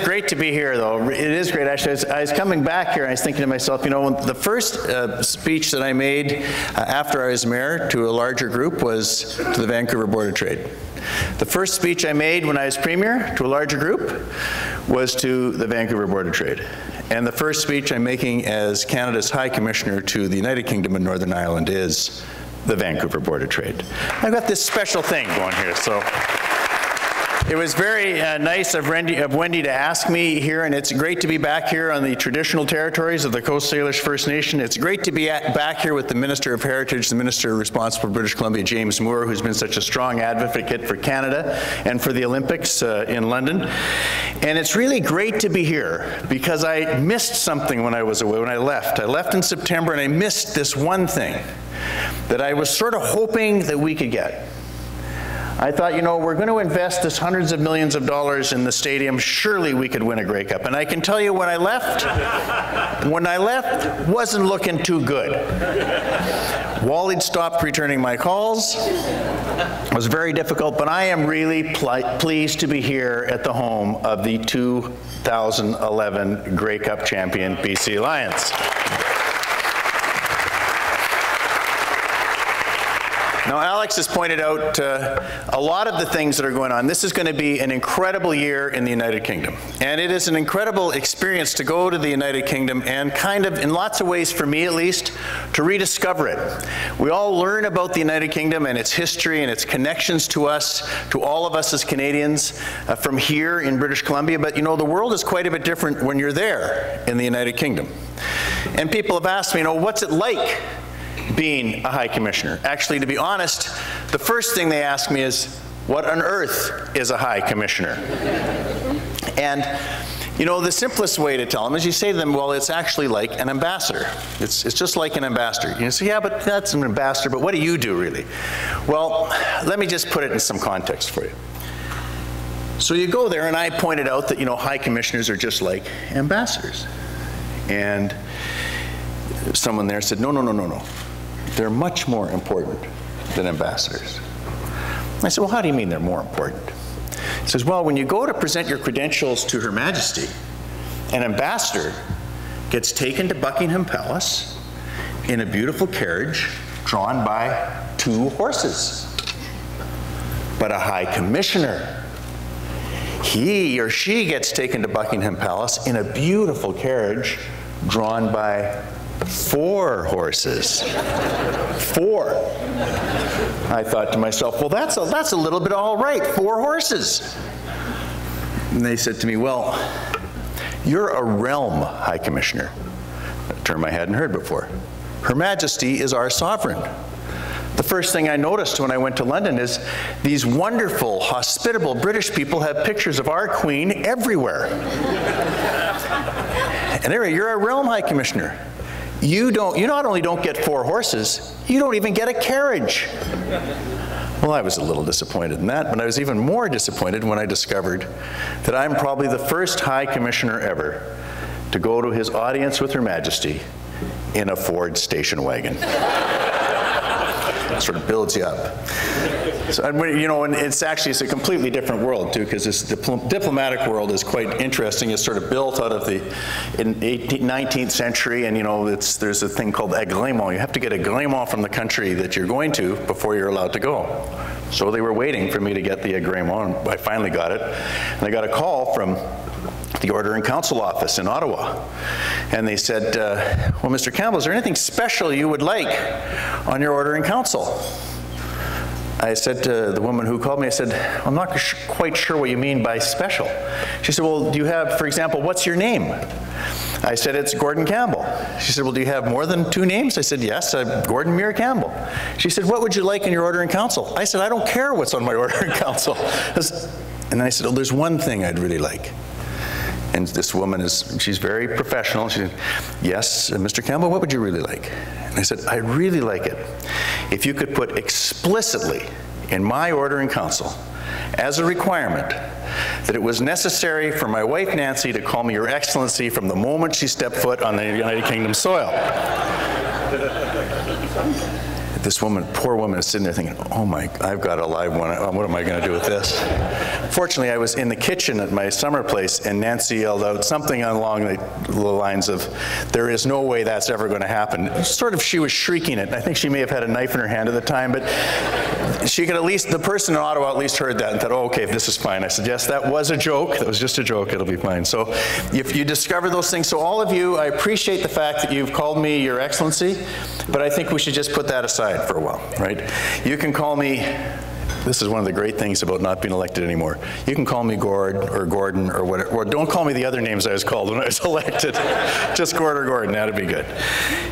great to be here, though. It is great. Actually, I was coming back here, and I was thinking to myself, you know, the first speech that I made after I was mayor to a larger group was to the Vancouver Board of Trade. The first speech I made when I was premier to a larger group was to the Vancouver Board of Trade. And the first speech I'm making as Canada's High Commissioner to the United Kingdom and Northern Ireland is the Vancouver Board of Trade. I've got this special thing going here, so. It was very nice of Wendy to ask me here, and it's great to be back here on the traditional territories of the Coast Salish First Nation. It's great to be back here with the Minister of Heritage, the Minister responsible for British Columbia, James Moore, who's been such a strong advocate for Canada and for the Olympics in London. And it's really great to be here because I missed something when I was away, when I left. I left in September and I missed this one thing that I was sort of hoping that we could get. I thought, you know, we're going to invest this hundreds of millions of dollars in the stadium. Surely we could win a Grey Cup. And I can tell you when I left, wasn't looking too good. Wally'd stopped returning my calls. It was very difficult, but I am really pleased to be here at the home of the 2011 Grey Cup champion BC Lions. Now, Alex has pointed out a lot of the things that are going on. This is going to be an incredible year in the United Kingdom. And it is an incredible experience to go to the United Kingdom and kind of, in lots of ways, for me at least, to rediscover it. We all learn about the United Kingdom and its history and its connections to us, to all of us as Canadians from here in British Columbia. But, you know, the world is quite a bit different when you're there in the United Kingdom. And people have asked me, you know, what's it like being a High Commissioner? Actually, to be honest, the first thing they ask me is, what on earth is a High Commissioner? And, you know, the simplest way to tell them is you say to them, well, it's actually like an ambassador. It's just like an ambassador. You say, yeah, but that's an ambassador, but what do you do, really? Well, let me just put it in some context for you. So you go there, and I pointed out that, you know, High Commissioners are just like ambassadors. And someone there said, no, no, no, no, no. They're much more important than ambassadors. I said, well, how do you mean they're more important? He says, well, when you go to present your credentials to Her Majesty, an ambassador gets taken to Buckingham Palace in a beautiful carriage drawn by 2 horses. But a High Commissioner, he or she gets taken to Buckingham Palace in a beautiful carriage drawn by 4 horses. 4. I thought to myself, well, that's a little bit all right, 4 horses. And they said to me, well, you're a realm High Commissioner, a term I hadn't heard before. Her Majesty is our sovereign. The first thing I noticed when I went to London is these wonderful, hospitable British people have pictures of our Queen everywhere. And anyway, you're a realm High Commissioner. You not only don't get 4 horses, you don't even get a carriage. Well, I was a little disappointed in that, but I was even more disappointed when I discovered that I'm probably the first High Commissioner ever to go to his audience with Her Majesty in a Ford station wagon. It sort of builds you up. So, you know, and it's a completely different world too, because this diplomatic world is quite interesting. It's sort of built out of the 19th century, and you know, there's a thing called agrément. You have to get agrément from the country that you're going to before you're allowed to go. So they were waiting for me to get the agrément, and I finally got it. And I got a call from the Order in Council office in Ottawa. And they said, well, Mr. Campbell, is there anything special you would like on your Order in Council? I said to the woman who called me, I said, I'm not quite sure what you mean by special. She said, well, do you have, for example, what's your name? I said, it's Gordon Campbell. She said, well, do you have more than 2 names? I said, yes, Gordon Muir Campbell. She said, what would you like in your Order in Council? I said, I don't care what's on my Order in Council. And then I said, oh, there's one thing I'd really like. And this woman she's very professional. She said, yes, Mr. Campbell, what would you really like? And I said, I'd really like it if you could put explicitly in my Order in Council as a requirement that it was necessary for my wife Nancy to call me Your Excellency from the moment she stepped foot on the United Kingdom soil. this woman, poor woman, is sitting there thinking, oh my, I've got a live one. What am I going to do with this? Fortunately, I was in the kitchen at my summer place, and Nancy yelled out something along the lines of, there is no way that's ever going to happen. Sort of, she was shrieking it. I think she may have had a knife in her hand at the time, but she could at least, the person in Ottawa at least heard that and thought, oh, okay, this is fine. I said, yes, that was a joke. That was just a joke. It'll be fine. So if you discover those things, so all of you, I appreciate the fact that you've called me Your Excellency, but I think we should just put that aside for a while, right? You can call me, this is one of the great things about not being elected anymore. You can call me Gord or Gordon or whatever, or don't call me the other names I was called when I was elected. Just Gord or Gordon, that'd be good.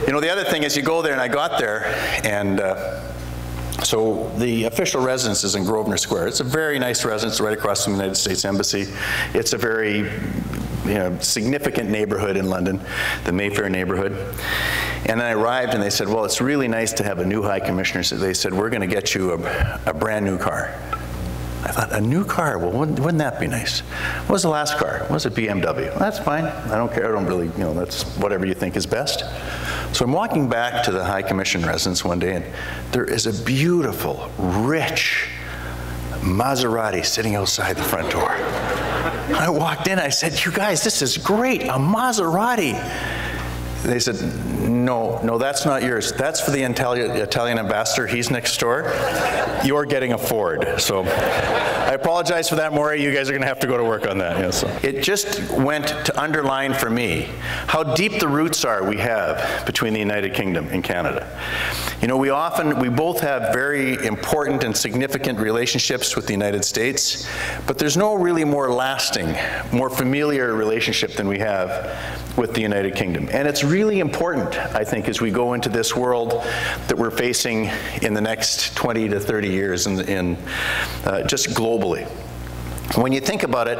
You know, the other thing is you go there, and I got there, and so the official residence is in Grosvenor Square. It's a very nice residence right across from the United States Embassy. It's a very significant neighborhood in London, the Mayfair neighborhood. And then I arrived, and they said, well, it's really nice to have a new High Commissioner. So they said, we're going to get you a brand new car. I thought, a new car? Well, wouldn't that be nice? What was the last car? It was a BMW. Well, that's fine. I don't care. I don't really, that's whatever you think is best. So I'm walking back to the High Commission residence one day, and there is a beautiful, rich Maserati sitting outside the front door. I walked in, I said, you guys, this is great, a Maserati. They said, no, that's not yours. That's for the Italian ambassador. He's next door. You're getting a Ford. So I apologize for that, Maury. You guys are going to have to go to work on that. Yeah, so. It just went to underline for me how deep the roots are we have between the United Kingdom and Canada. You know, we both have very important and significant relationships with the United States, but there's no really more lasting, more familiar relationship than we have with the United Kingdom. And it's really important, I think, as we go into this world that we're facing in the next 20 to 30 years just globally. When you think about it,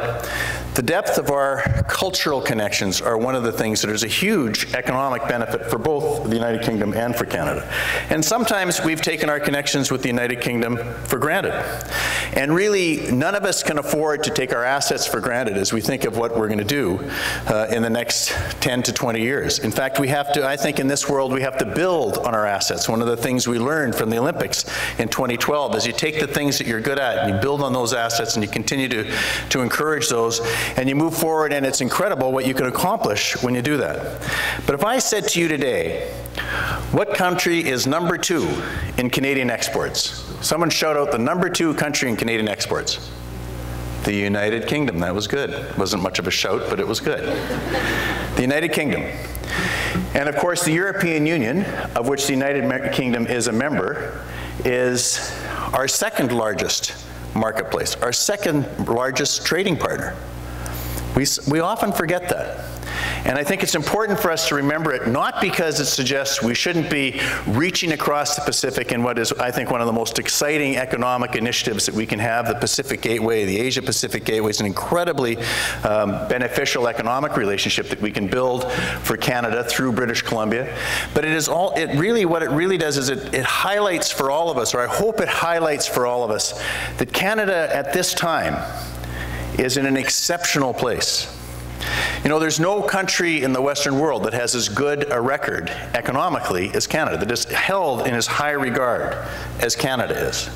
the depth of our cultural connections are one of the things that is a huge economic benefit for both the United Kingdom and for Canada. And sometimes we've taken our connections with the United Kingdom for granted. And really, none of us can afford to take our assets for granted as we think of what we're going to do in the next 10 to 20 years. In fact, we have to, I think in this world, we have to build on our assets. One of the things we learned from the Olympics in 2012 is you take the things that you're good at and you build on those assets and you continue to encourage those, and you move forward, and it's incredible what you can accomplish when you do that. But if I said to you today, what country is #2 in Canadian exports? Someone shout out the #2 country in Canadian exports. The United Kingdom. That was good. It wasn't much of a shout, but it was good. The United Kingdom. And of course, the European Union, of which the United Kingdom is a member, is our second largest marketplace, our second largest trading partner. We often forget that. And I think it's important for us to remember it, not because it suggests we shouldn't be reaching across the Pacific in what is, I think, one of the most exciting economic initiatives that we can have. The Pacific Gateway, the Asia-Pacific Gateway is an incredibly beneficial economic relationship that we can build for Canada through British Columbia. But what it really does is it highlights for all of us, or I hope it highlights for all of us, that Canada at this time is in an exceptional place. You know, there's no country in the Western world that has as good a record economically as Canada, that is held in as high regard as Canada is.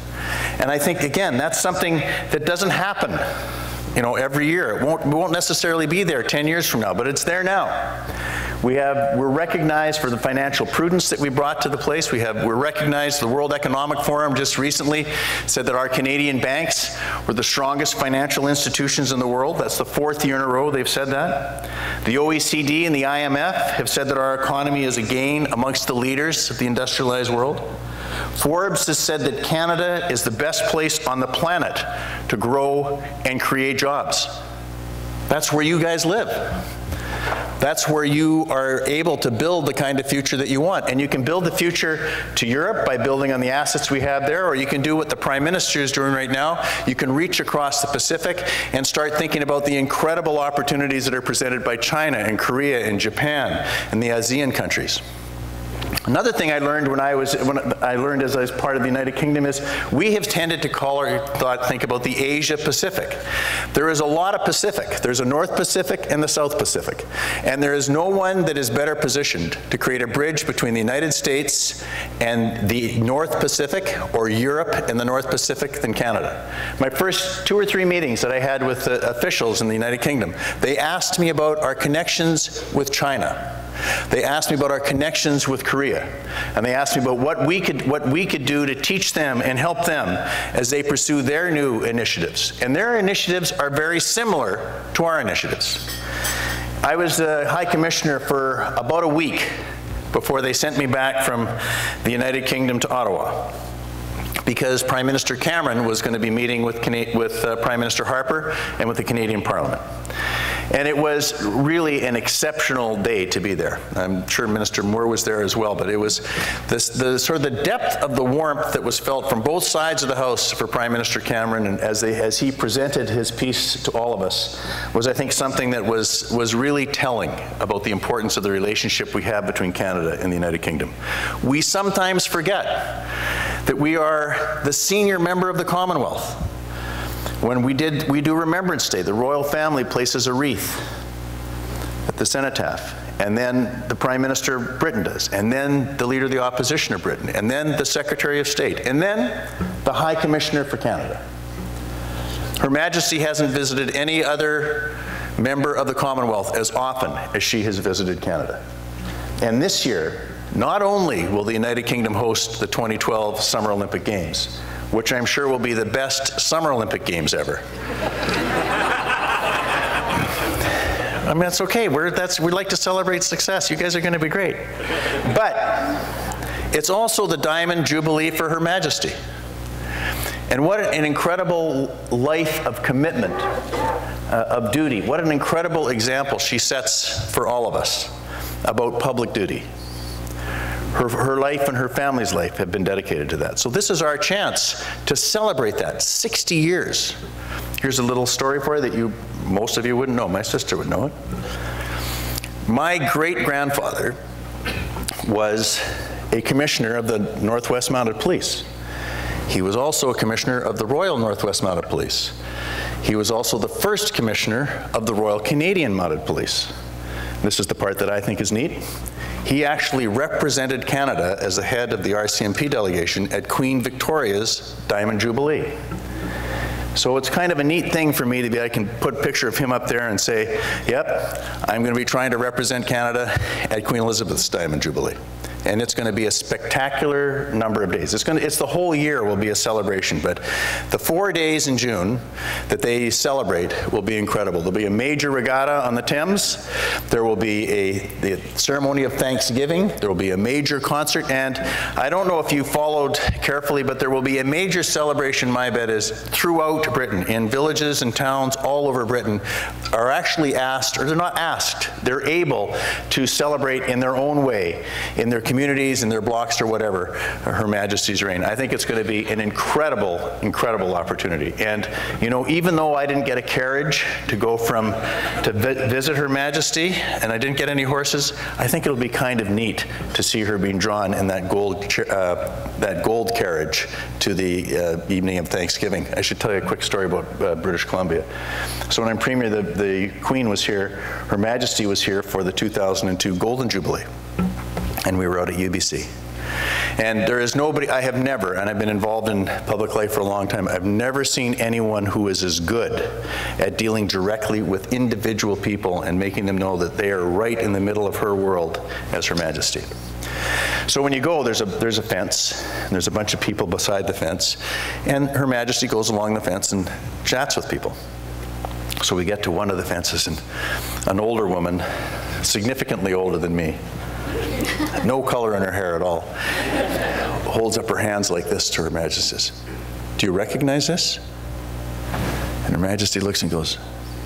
And I think, again, that's something that doesn't happen, every year. It won't necessarily be there 10 years from now, but it's there now. We're recognized for the financial prudence that we brought to the place. We're recognized. The World Economic Forum just recently said that our Canadian banks were the strongest financial institutions in the world. That's the 4th year in a row they've said that. The OECD and the IMF have said that our economy is again amongst the leaders of the industrialized world. Forbes has said that Canada is the best place on the planet to grow and create jobs. That's where you guys live. That's where you are able to build the kind of future that you want. And you can build the future to Europe by building on the assets we have there, or you can do what the Prime Minister is doing right now. You can reach across the Pacific and start thinking about the incredible opportunities that are presented by China and Korea and Japan and the ASEAN countries. Another thing I learned when I was part of the United Kingdom is we have tended to think about the Asia Pacific. There is a lot of Pacific. There's a North Pacific and the South Pacific. And there is no one that is better positioned to create a bridge between the United States and the North Pacific, or Europe and the North Pacific, than Canada. My first 2 or 3 meetings that I had with officials in the United Kingdom, they asked me about our connections with China. They asked me about our connections with Korea, and they asked me about what we could do to teach them and help them as they pursue their new initiatives. And their initiatives are very similar to our initiatives. I was the High Commissioner for about a week before they sent me back from the United Kingdom to Ottawa, because Prime Minister Cameron was going to be meeting with Prime Minister Harper and with the Canadian Parliament. And it was really an exceptional day to be there. I'm sure Minister Moore was there as well, but it was the sort of the depth of the warmth that was felt from both sides of the House for Prime Minister Cameron, and as he presented his piece to all of us, was, I think, something that was really telling about the importance of the relationship we have between Canada and the United Kingdom. We sometimes forget that we are the senior member of the Commonwealth. When we do Remembrance Day, the royal family places a wreath at the cenotaph, and then the Prime Minister of Britain does, and then the Leader of the Opposition of Britain, and then the Secretary of State, and then the High Commissioner for Canada. Her Majesty hasn't visited any other member of the Commonwealth as often as she has visited Canada. And this year, not only will the United Kingdom host the 2012 Summer Olympic Games, which I'm sure will be the best Summer Olympic Games ever. I mean, that's okay. We like to celebrate success. You guys are going to be great. But it's also the Diamond Jubilee for Her Majesty. And what an incredible life of commitment, of duty. What an incredible example she sets for all of us about public duty. Her life and her family's life have been dedicated to that. So this is our chance to celebrate that, 60 years. Here's a little story for you that most of you wouldn't know. My sister would know it. My great-grandfather was a commissioner of the Northwest Mounted Police. He was also a commissioner of the Royal Northwest Mounted Police. He was also the first commissioner of the Royal Canadian Mounted Police. This is the part that I think is neat. He actually represented Canada as the head of the RCMP delegation at Queen Victoria's Diamond Jubilee. So it's kind of a neat thing for me to be, I can put a picture of him up there and say, yep, I'm going to be trying to represent Canada at Queen Elizabeth's Diamond Jubilee. And it's going to be a spectacular number of days. It's the whole year will be a celebration, but the 4 days in June that they celebrate will be incredible. There'll be a major regatta on the Thames. There will be the ceremony of Thanksgiving. There will be a major concert, and I don't know if you followed carefully, but there will be a major celebration, my bet is, throughout Britain, in villages and towns all over Britain, are actually asked, or they're not asked, they're able to celebrate in their own way, in their communities, in their blocks, or whatever, Her Majesty's reign. I think it's going to be an incredible, incredible opportunity. And, you know, even though I didn't get a carriage to go to visit Her Majesty, and I didn't get any horses, I think it'll be kind of neat to see her being drawn in that gold carriage to the evening of Thanksgiving. I should tell you a quick story about British Columbia. So when I'm Premier, the Queen was here, Her Majesty was here for the 2002 Golden Jubilee. And we were out at UBC. And there is nobody, I have never, and I've been involved in public life for a long time, I've never seen anyone who is as good at dealing directly with individual people and making them know that they are right in the middle of her world as Her Majesty. So when you go, there's a fence, and there's a bunch of people beside the fence, and Her Majesty goes along the fence and chats with people. So we get to one of the fences, and an older woman, significantly older than me, no color in her hair at all, holds up her hands like this to Her Majesty, says, "Do you recognize this?" And Her Majesty looks and goes,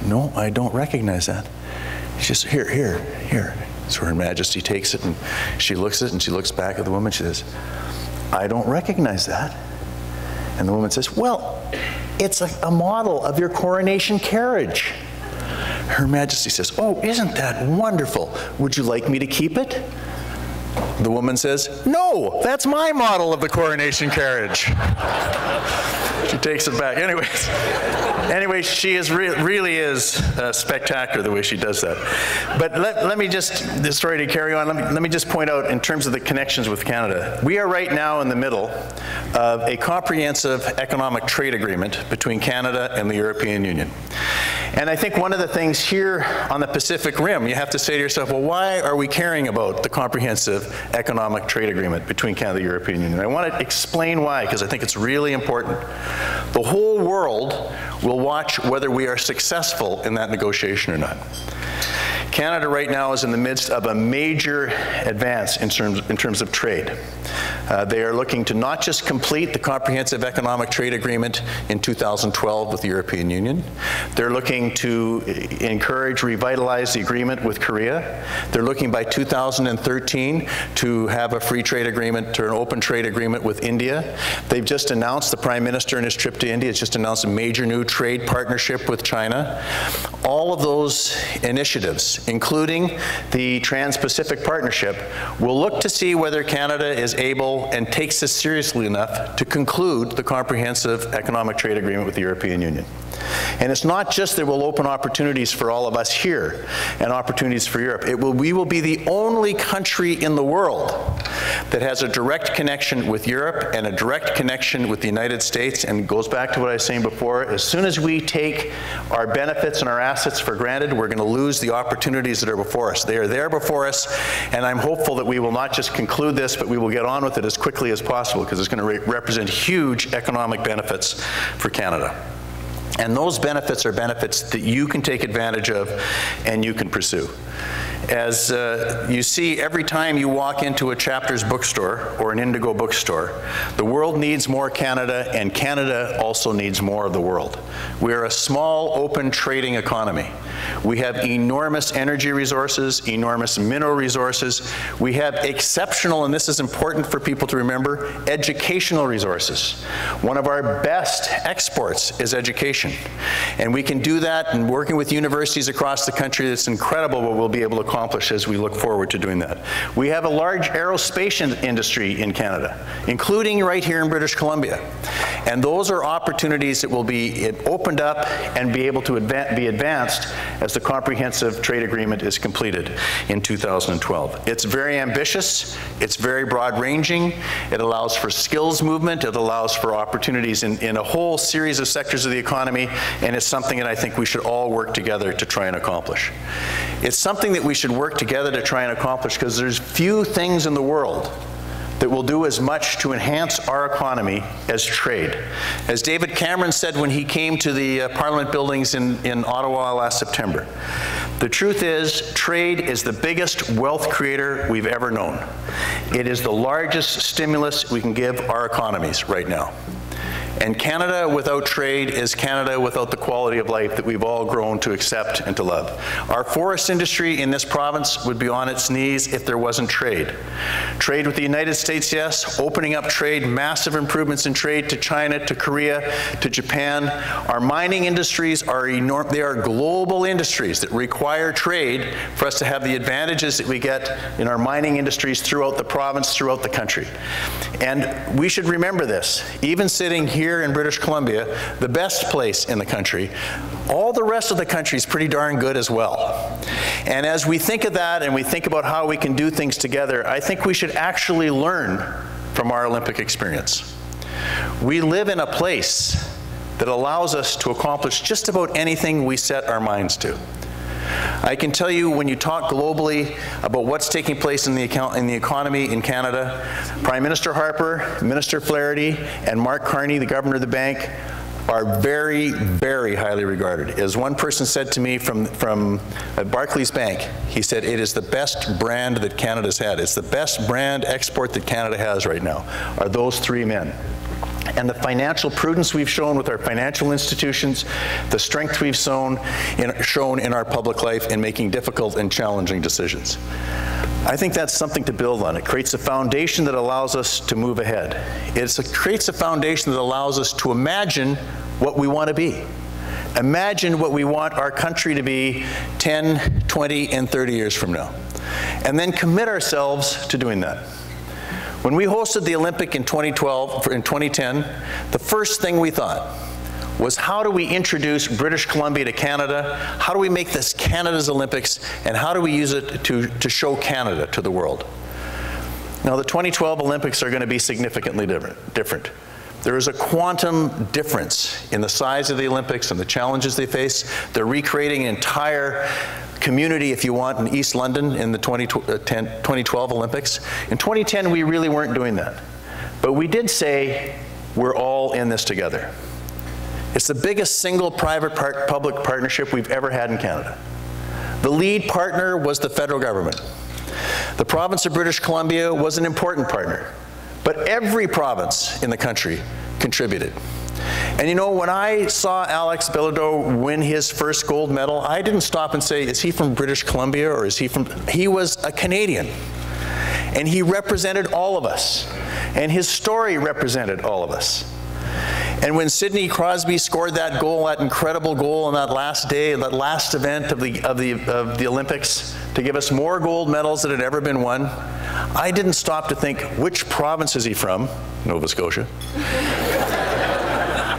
"No, I don't recognize that." She says, "Here, here, here." So Her Majesty takes it, and she looks at it, and she looks back at the woman. She says, "I don't recognize that." And the woman says, "Well, it's a model of your coronation carriage." Her Majesty says, "Oh, isn't that wonderful? Would you like me to keep it?" The woman says, "No, that's my model of the coronation carriage." She takes it back. Anyway, she really is spectacular the way she does that. But let me just, the story to carry on, let me just point out in terms of the connections with Canada. We are right now in the middle of a comprehensive economic trade agreement between Canada and the European Union. And I think one of the things here on the Pacific Rim, you have to say to yourself, well, why are we caring about the comprehensive economic trade agreement between Canada and the European Union? I want to explain why, because I think it's really important. The whole world will watch whether we are successful in that negotiation or not. Canada right now is in the midst of a major advance in terms of trade. They are looking to not just complete the comprehensive economic trade agreement in 2012 with the European Union. They're looking to encourage, revitalize the agreement with Korea. They're looking by 2013 to have a free trade agreement or an open trade agreement with India. They've just announced, the Prime Minister in his trip to India has just announced a major new trade partnership with China. All of those initiatives, including the Trans-Pacific Partnership, will look to see whether Canada is able and takes this seriously enough to conclude the comprehensive economic trade agreement with the European Union. And it's not just that we'll open opportunities for all of us here and opportunities for Europe. We will be the only country in the world that has a direct connection with Europe and a direct connection with the United States. And it goes back to what I was saying before. As soon as we take our benefits and our assets for granted, we're going to lose the opportunities that are before us. They are there before us, and I'm hopeful that we will not just conclude this, but we will get on with it as quickly as possible, because it's going to represent huge economic benefits for Canada. And those benefits are benefits that you can take advantage of and you can pursue. As you see every time you walk into a Chapters bookstore or an Indigo bookstore, the world needs more Canada, and Canada also needs more of the world. We are a small, open trading economy. We have enormous energy resources, enormous mineral resources. We have exceptional, and this is important for people to remember, educational resources. One of our best exports is education. And we can do that, and working with universities across the country, it's incredible what we'll be able to accomplish as we look forward to doing that. We have a large aerospace industry in Canada, including right here in British Columbia. And those are opportunities that will be opened up and be able to be advanced as the comprehensive trade agreement is completed in 2012. It's very ambitious, it's very broad-ranging, it allows for skills movement, it allows for opportunities in a whole series of sectors of the economy, and it's something that I think we should all work together to try and accomplish. It's something that we should work together to try and accomplish, because there's few things in the world that will do as much to enhance our economy as trade. As David Cameron said when he came to the Parliament buildings in Ottawa last September, the truth is, trade is the biggest wealth creator we've ever known. It is the largest stimulus we can give our economies right now. And Canada without trade is Canada without the quality of life that we've all grown to accept and to love. Our forest industry in this province would be on its knees if there wasn't trade. Trade with the United States, yes. Opening up trade, massive improvements in trade to China, to Korea, to Japan. Our mining industries are enormous. They are global industries that require trade for us to have the advantages that we get in our mining industries throughout the province, throughout the country. And we should remember this. Even sitting here in British Columbia, the best place in the country, all the rest of the country is pretty darn good as well. And as we think of that and we think about how we can do things together, I think we should actually learn from our Olympic experience. We live in a place that allows us to accomplish just about anything we set our minds to. I can tell you, when you talk globally about what's taking place in the economy in Canada, Prime Minister Harper, Minister Flaherty, and Mark Carney, the Governor of the Bank, are very, very highly regarded. As one person said to me from Barclays Bank, he said, it is the best brand that Canada's had. It's the best brand export that Canada has right now, are those three men. And the financial prudence we've shown with our financial institutions, the strength we've shown in our public life in making difficult and challenging decisions. I think that's something to build on. It creates a foundation that allows us to move ahead. It creates a foundation that allows us to imagine what we want to be. Imagine what we want our country to be 10, 20, and 30 years from now. and then commit ourselves to doing that. When we hosted the Olympic in 2010, the first thing we thought was, how do we introduce British Columbia to Canada? How do we make this Canada's Olympics? And how do we use it to show Canada to the world? Now, the 2012 Olympics are going to be significantly different. There is a quantum difference in the size of the Olympics and the challenges they face. They're recreating an entire community, if you want, in East London in the 2012 Olympics. In 2010, we really weren't doing that. But we did say, we're all in this together. It's the biggest single private-public partnership we've ever had in Canada. The lead partner was the federal government. The province of British Columbia was an important partner, but every province in the country contributed. And you know, when I saw Alex Bilodeau win his first gold medal, I didn't stop and say, is he from British Columbia or is he from... He was a Canadian. And he represented all of us. And his story represented all of us. And when Sidney Crosby scored that goal, that incredible goal on that last day, that last event of the Olympics, to give us more gold medals than had ever been won, I didn't stop to think, which province is he from? Nova Scotia.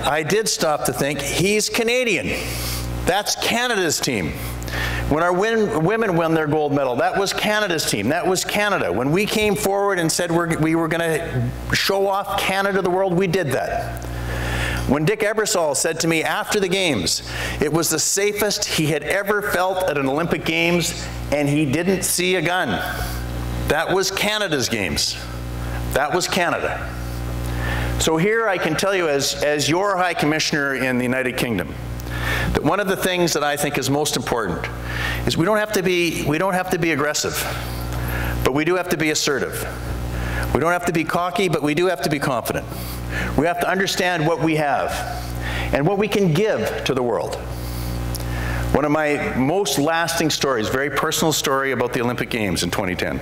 I did stop to think, he's Canadian. That's Canada's team. When our women won their gold medal, that was Canada's team. That was Canada. When we came forward and said we were going to show off Canada to the world, we did that. When Dick Ebersol said to me after the Games, it was the safest he had ever felt at an Olympic Games, and he didn't see a gun. That was Canada's Games. That was Canada. So here I can tell you, as your High Commissioner in the United Kingdom, that one of the things that I think is most important is we don't have to be aggressive, but we do have to be assertive. We don't have to be cocky, but we do have to be confident. We have to understand what we have and what we can give to the world. One of my most lasting stories, very personal story about the Olympic Games in 2010.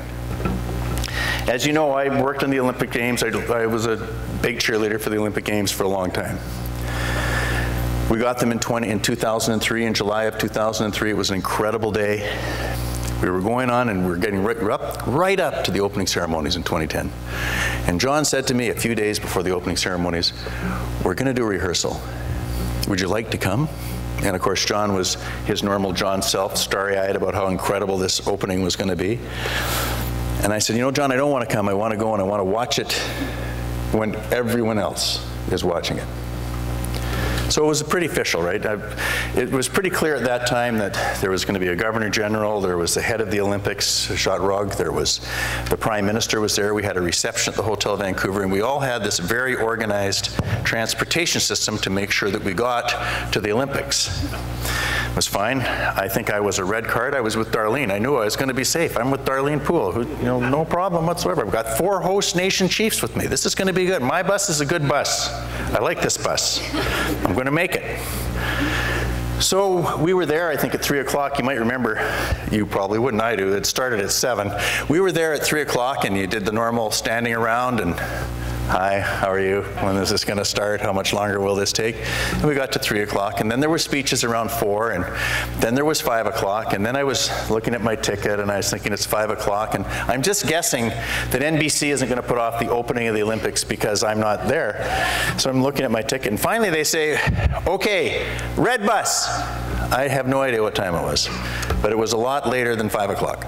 As you know, I worked in the Olympic Games. I was a big cheerleader for the Olympic Games for a long time. We got them in 2003, in July of 2003. It was an incredible day. We were going on and we were getting right up to the opening ceremonies in 2010. And John said to me a few days before the opening ceremonies, we're going to do a rehearsal. Would you like to come? And of course, John was his normal John self, starry-eyed about how incredible this opening was going to be. And I said, you know, John, I don't want to come. I want to go and I want to watch it when everyone else is watching it. So it was pretty official, right? It was pretty clear at that time that there was going to be a Governor General, there was the head of the Olympics, Jacques Rogge, there was the Prime Minister was there, we had a reception at the Hotel Vancouver, and we all had this very organized transportation system to make sure that we got to the Olympics. It was fine. I think I was a red card. I was with Darlene. I knew I was going to be safe. I'm with Darlene Poole, who, you know, no problem whatsoever. I've got 4 host nation chiefs with me. This is going to be good. My bus is a good bus. I like this bus. I'm going to make it. So we were there, I think, at 3 o'clock. You might remember, you probably wouldn't, I do. It started at 7. We were there at 3 o'clock, and you did the normal standing around and, hi, how are you? When is this going to start? How much longer will this take? And we got to 3 o'clock, and then there were speeches around 4, and then there was 5 o'clock, and then I was looking at my ticket, and I was thinking it's 5 o'clock, and I'm just guessing that NBC isn't going to put off the opening of the Olympics because I'm not there. So I'm looking at my ticket, and finally they say, okay, red bus. I have no idea what time it was, but it was a lot later than 5 o'clock.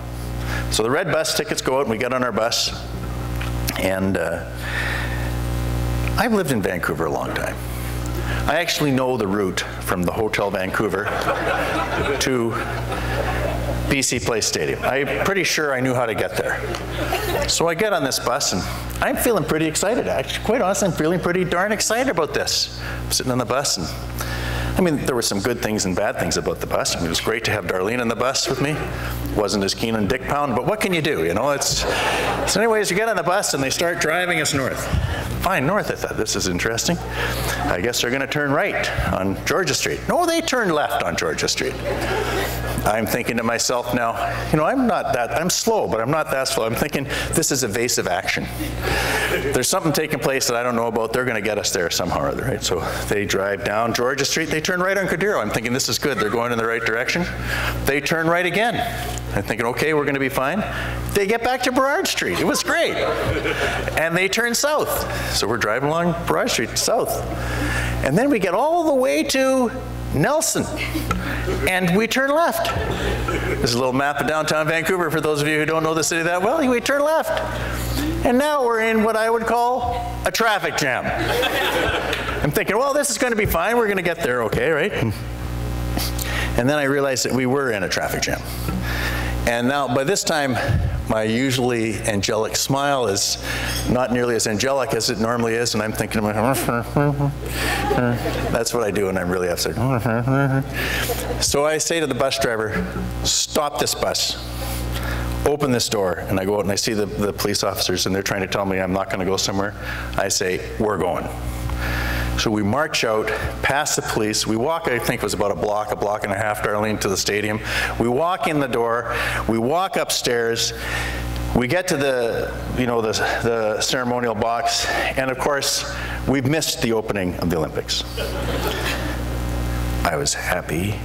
So the red bus tickets go out, and we get on our bus, and I've lived in Vancouver a long time. I actually know the route from the Hotel Vancouver to BC Place Stadium. I'm pretty sure I knew how to get there. So I get on this bus and I'm feeling pretty excited. Actually, quite honestly, I'm feeling pretty darn excited about this. I'm sitting on the bus and I mean, there were some good things and bad things about the bus. I mean, it was great to have Darlene on the bus with me. Wasn't as keen on Dick Pound, but what can you do, you know? So anyways, you get on the bus and they start driving us north. Fine, north, I thought, this is interesting. I guess they're gonna turn right on Georgia Street. No, they turned left on Georgia Street. I'm thinking to myself now, you know, I'm slow, but I'm not that slow. I'm thinking, this is evasive action. There's something taking place that I don't know about. They're gonna get us there somehow or other, right? So they drive down Georgia Street, they turn right on Cordero. I'm thinking, this is good, they're going in the right direction. They turn right again. I'm thinking, okay, we're going to be fine. They get back to Burrard Street. It was great. And they turn south. So we're driving along Burrard Street south. And then we get all the way to Nelson. And we turn left. There's a little map of downtown Vancouver for those of you who don't know the city that well. We turn left. And now we're in what I would call a traffic jam. I'm thinking, well, this is going to be fine. We're going to get there okay, right? And then I realized that we were in a traffic jam. And now, by this time, my usually angelic smile is not nearly as angelic as it normally is, and I'm thinking, that's what I do when I'm really upset. So I say to the bus driver, stop this bus. Open this door. And I go out and I see the police officers, and they're trying to tell me I'm not going to go somewhere. I say, we're going. So we march out past the police. We walk, I think it was about a block and a half, Darlene, to the stadium. We walk in the door. We walk upstairs. We get to the ceremonial box, and of course, we've missed the opening of the Olympics. I was happy.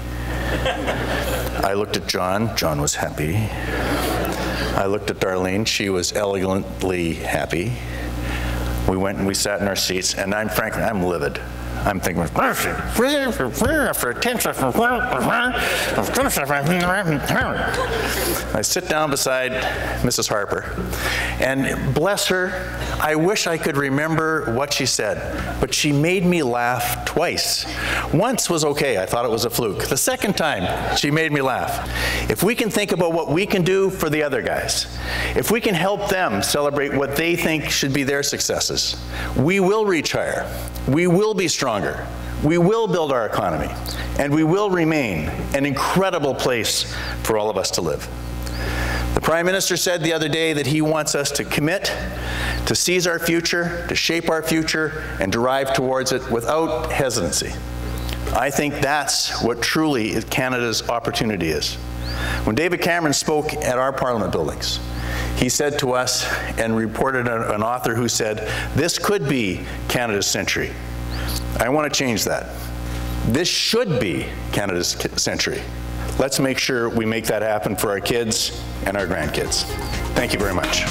I looked at John. John was happy. I looked at Darlene. She was elegantly happy. We went and we sat in our seats, and frankly, I'm livid. I'm thinking, I sit down beside Mrs. Harper, and bless her, I wish I could remember what she said, but she made me laugh twice. Once was okay, I thought it was a fluke. The second time, she made me laugh. If we can think about what we can do for the other guys, if we can help them celebrate what they think should be their successes, we will reach higher. We will be stronger. We will build our economy. And we will remain an incredible place for all of us to live. The Prime Minister said the other day that he wants us to commit, to seize our future, to shape our future, and drive towards it without hesitancy. I think that's what truly Canada's opportunity is. When David Cameron spoke at our Parliament buildings, he said to us and reported an author who said, this could be Canada's century. I want to change that. This should be Canada's century. Let's make sure we make that happen for our kids and our grandkids. Thank you very much.